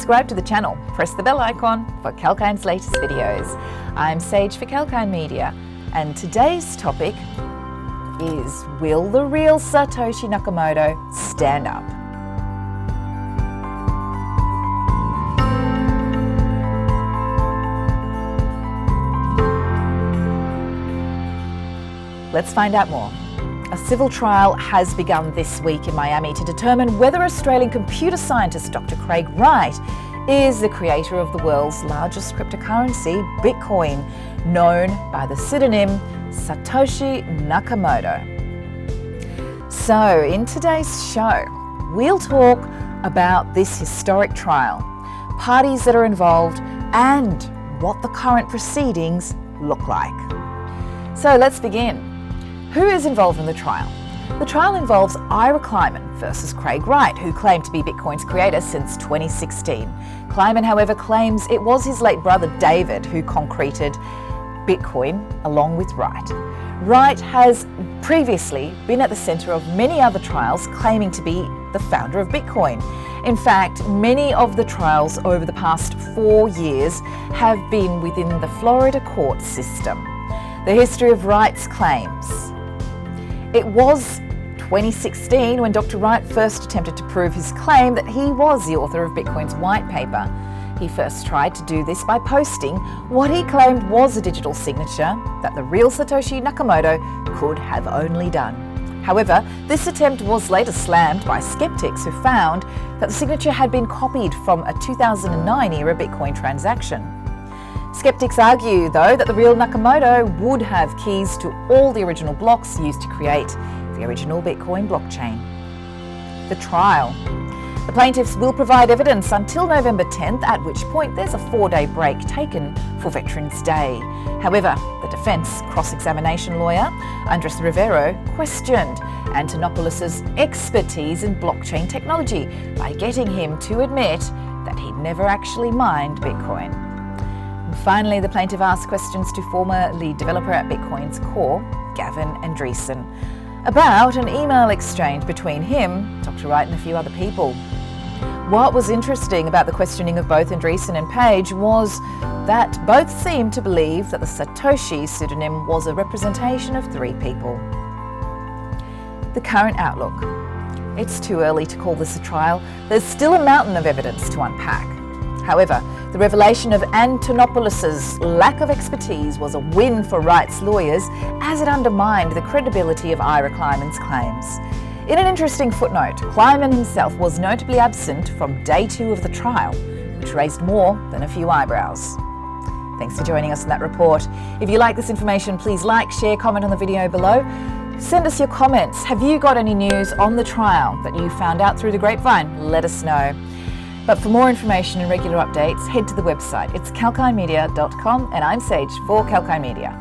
subscribe to the channel. Press the bell icon for Kalkine's latest videos. I'm Sage for Kalkine Media, and today's topic is, will the real Satoshi Nakamoto stand up? Let's find out more. A civil trial has begun this week in Miami to determine whether Australian computer scientist Dr. Craig Wright is the creator of the world's largest cryptocurrency, Bitcoin, known by the pseudonym Satoshi Nakamoto. So, in today's show, we'll talk about this historic trial, parties that are involved, and what the current proceedings look like. So let's begin. Who is involved in the trial? The trial involves Ira Kleiman versus Craig Wright, who claimed to be Bitcoin's creator since 2016. Kleiman, however, claims it was his late brother David who concreted Bitcoin along with Wright. Wright has previously been at the center of many other trials claiming to be the founder of Bitcoin. In fact, many of the trials over the past 4 years have been within the Florida court system. The history of Wright's claims. It was 2016 when Dr. Wright first attempted to prove his claim that he was the author of Bitcoin's white paper. He first tried to do this by posting what he claimed was a digital signature that the real Satoshi Nakamoto could have only done. However, this attempt was later slammed by skeptics who found that the signature had been copied from a 2009 era Bitcoin transaction. Skeptics argue, though, that the real Nakamoto would have keys to all the original blocks used to create the original Bitcoin blockchain. The trial. The plaintiffs will provide evidence until November 10th, at which point there's a 4-day break taken for Veterans Day. However, the defence cross-examination lawyer, Andres Rivero, questioned Antonopoulos' expertise in blockchain technology by getting him to admit that he'd never actually mined Bitcoin. Finally, the plaintiff asked questions to former lead developer at Bitcoin's core, Gavin Andreessen, about an email exchange between him, Dr. Wright, and a few other people. What was interesting about the questioning of both Andreessen and Page was that both seemed to believe that the Satoshi pseudonym was a representation of 3 people. The current outlook. It's too early to call this a trial. There's still a mountain of evidence to unpack. However, the revelation of Antonopoulos' lack of expertise was a win for Wright's lawyers, as it undermined the credibility of Ira Kleiman's claims. In an interesting footnote, Kleiman himself was notably absent from day 2 of the trial, which raised more than a few eyebrows. Thanks for joining us in that report. If you like this information, please like, share, comment on the video below. Send us your comments. Have you got any news on the trial that you found out through the grapevine? Let us know. But for more information and regular updates, head to the website. It's kalkinemedia.com, and I'm Sage for Kalkine Media.